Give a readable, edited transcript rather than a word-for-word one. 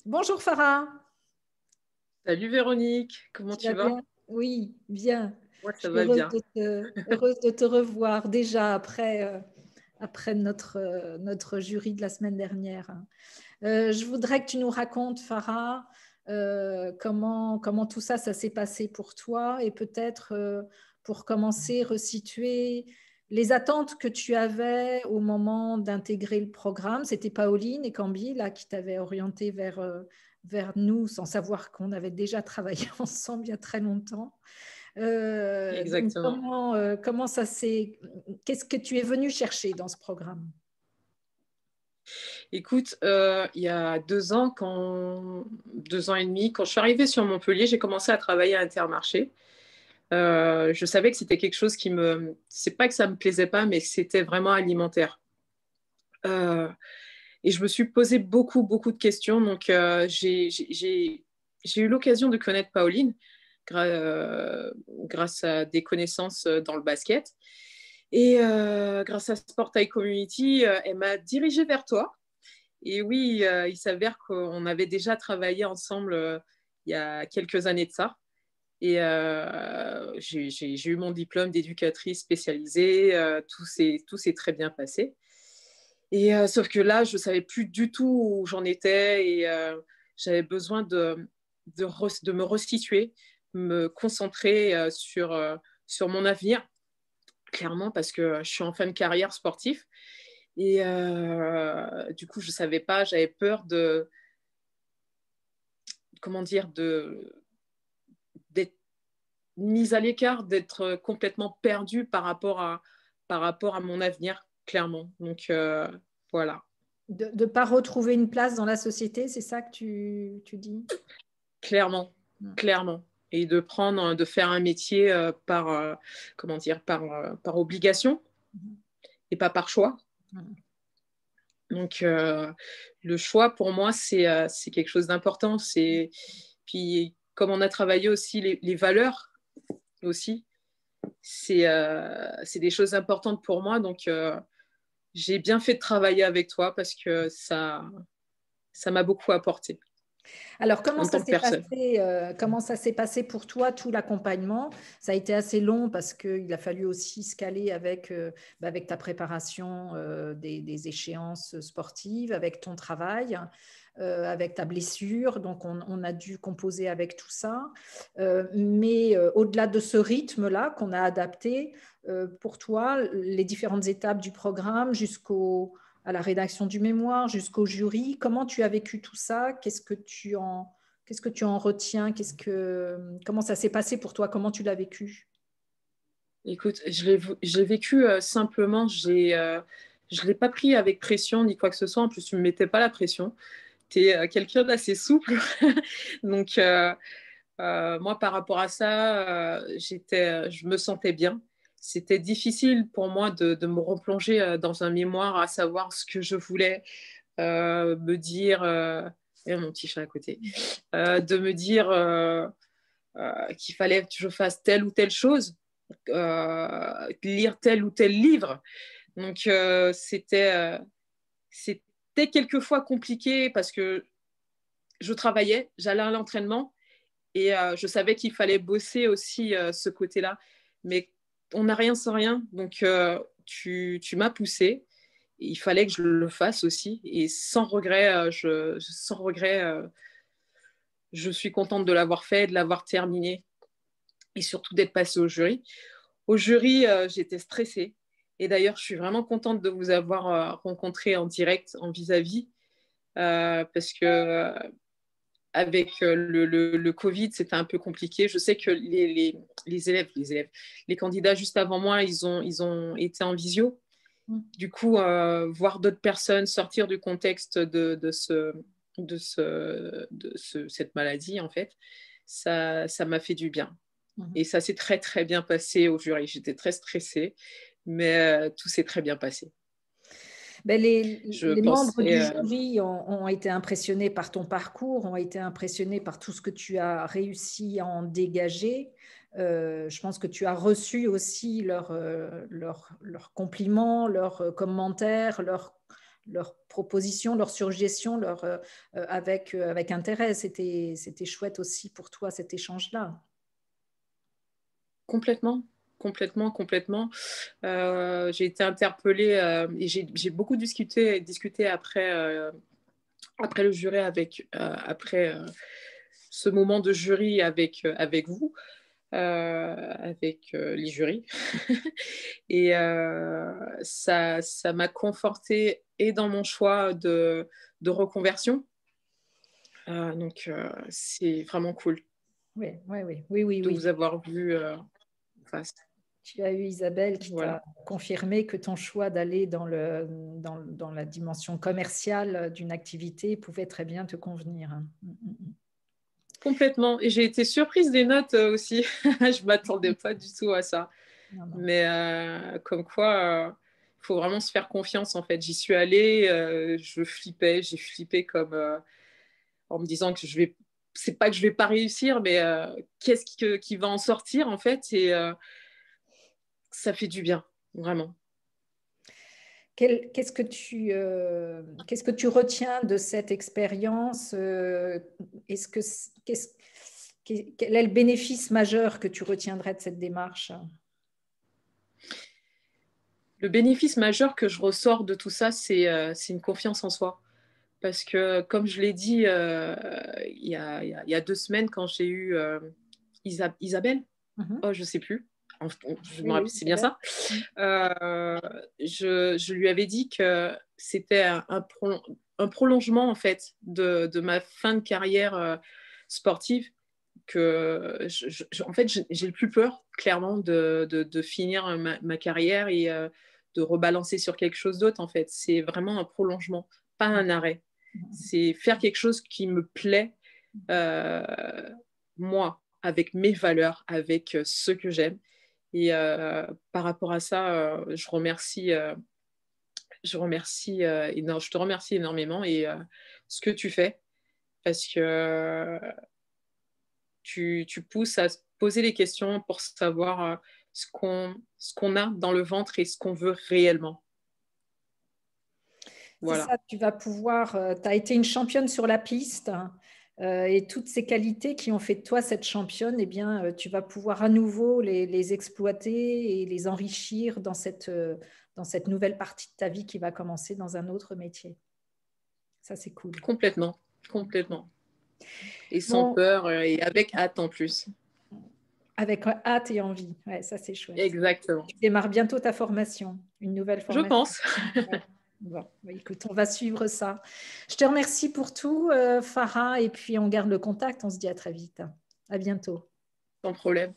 Bonjour Farah, Salut Véronique, comment tu tu vas vas? bien? Oui, bien. Moi, Je ça suis va bien. heureuse de te revoir déjà après notre jury de la semaine dernière. Je voudrais que tu nous racontes, Farah, comment tout ça, ça s'est passé pour toi et peut-être pour commencer, resituer les attentes que tu avais au moment d'intégrer le programme. C'était Pauline et Cambi là, qui t'avaient orienté vers nous sans savoir qu'on avait déjà travaillé ensemble il y a très longtemps. Donc, Exactement. comment ça s'est... Qu'est-ce que tu es venu chercher dans ce programme? Écoute, il y a 2 ans, 2 ans et demi, quand je suis arrivée sur Montpellier, j'ai commencé à travailler à Intermarché. Je savais que c'était quelque chose qui me... C'est pas que ça me plaisait pas, mais c'était vraiment alimentaire. Euh, et je me suis posé beaucoup, beaucoup de questions. Donc, j'ai eu l'occasion de connaître Pauline grâce à des connaissances dans le basket. Et grâce à Sport High Community, elle m'a dirigée vers toi. Et oui, il s'avère qu'on avait déjà travaillé ensemble il y a quelques années de ça. Et j'ai eu mon diplôme d'éducatrice spécialisée. Tout s'est très bien passé. Et sauf que là, je ne savais plus du tout où j'en étais et j'avais besoin de me restituer, me concentrer sur mon avenir, clairement, parce que je suis en fin de carrière sportive. Et du coup, je ne savais pas, j'avais peur comment dire, d'être mise à l'écart, d'être complètement perdue par rapport à mon avenir, clairement. Donc, voilà, De ne pas retrouver une place dans la société, c'est ça que tu dis? clairement, Mm. clairement. Et de faire un métier comment dire, par obligation et pas par choix. Mm. Donc, le choix, pour moi, c'est quelque chose d'important. Puis, comme on a travaillé aussi les valeurs aussi, c'est des choses importantes pour moi. Donc, j'ai bien fait de travailler avec toi parce que ça m'a beaucoup apporté Alors, en tant que personne. comment ça s'est passé pour toi, tout l'accompagnement? Ça a été assez long parce qu'il a fallu aussi se caler avec ta préparation des échéances sportives, avec ton travail, avec ta blessure. Donc, on a dû composer avec tout ça. Mais au-delà de ce rythme-là qu'on a adapté, pour toi, les différentes étapes du programme à la rédaction du mémoire, jusqu'au jury. Comment tu as vécu tout ça? Qu'est-ce que tu en retiens? Comment ça s'est passé pour toi? Comment tu l'as vécu? Écoute, je l'ai vécu simplement. Je ne l'ai pas pris avec pression ni quoi que ce soit. En plus, tu ne me mettais pas la pression. Tu es quelqu'un d'assez souple. Donc, moi, par rapport à ça, je me sentais bien. C'était difficile pour moi de me replonger dans un mémoire, à savoir ce que je voulais me dire. Et mon petit chat à côté. De me dire qu'il fallait que je fasse telle ou telle chose, lire tel ou tel livre. Donc, c'était quelquefois compliqué parce que je travaillais, j'allais à l'entraînement et je savais qu'il fallait bosser aussi ce côté-là. Mais on n'a rien sans rien. Donc, tu m'as poussé. Il fallait que je le fasse aussi. Et sans regret, je suis contente de l'avoir fait, de l'avoir terminé et surtout d'être passée au jury. Au jury, j'étais stressée. Et d'ailleurs, je suis vraiment contente de vous avoir rencontré en direct, en vis-à-vis, parce que avec le Covid, c'était un peu compliqué. Je sais que les candidats juste avant moi, ils ont été en visio. Du coup, voir d'autres personnes sortir du contexte cette maladie, en fait, ça m'a fait du bien. Et ça s'est très, très bien passé au jury. J'étais très stressée, mais tout s'est très bien passé. Ben, Je les membres pensais, du jury ont été impressionnés par ton parcours, ont été impressionnés par tout ce que tu as réussi à en dégager. Je pense que tu as reçu aussi leurs compliments, leurs commentaires, leurs propositions, leurs suggestions avec intérêt. C'était chouette aussi pour toi cet échange-là. Complètement. Complètement, complètement. J'ai été interpellée et j'ai beaucoup discuté après, après le jury, après ce moment de jury avec vous, avec les jurys. Et ça m'a confortée et dans mon choix de reconversion. Donc, c'est vraiment cool de vous avoir vu face. Tu as eu Isabelle qui t'a confirmé que ton choix d'aller dans la dimension commerciale d'une activité pouvait très bien te convenir. Complètement. Et j'ai été surprise des notes aussi. Je ne m'attendais pas du tout à ça. Non. Mais comme quoi, il faut vraiment se faire confiance en fait. J'y suis allée, j'ai flippé comme en me disant que c'est pas que je vais pas réussir, mais qu'est-ce qui va en sortir en fait. Et ça fait du bien, vraiment. Qu'est-ce que tu retiens de cette expérience? Quel est le bénéfice majeur que tu retiendrais de cette démarche? Le bénéfice majeur que je ressors de tout ça, c'est une confiance en soi. Parce que, comme je l'ai dit il y a 2 semaines, quand j'ai eu Isabelle, je ne sais plus, je me rappelle, c'est bien ça. Je lui avais dit que c'était un prolongement en fait de ma fin de carrière sportive, que en fait j'ai le plus peur clairement de finir ma carrière et de rebalancer sur quelque chose d'autre. En fait, c'est vraiment un prolongement, pas un arrêt. C'est faire quelque chose qui me plaît, moi, avec mes valeurs, avec ce que j'aime. Et par rapport à ça, je te remercie énormément et ce que tu fais, parce que tu pousses à se poser les questions pour savoir ce qu'on a dans le ventre et ce qu'on veut réellement. Voilà. C'est ça, tu vas pouvoir, tu as été une championne sur la piste et toutes ces qualités qui ont fait de toi cette championne, eh bien, tu vas pouvoir à nouveau les exploiter et les enrichir dans cette nouvelle partie de ta vie qui va commencer dans un autre métier. Ça, c'est cool. Complètement, complètement. Et sans peur et avec hâte en plus. Avec hâte et envie, ouais, ça c'est chouette. Exactement. Tu démarres bientôt ta formation, une nouvelle formation. Je pense. Ouais. Bon, écoute, on va suivre ça. Je te remercie pour tout, Farah, et puis on garde le contact. On se dit à très vite. À bientôt. Sans problème.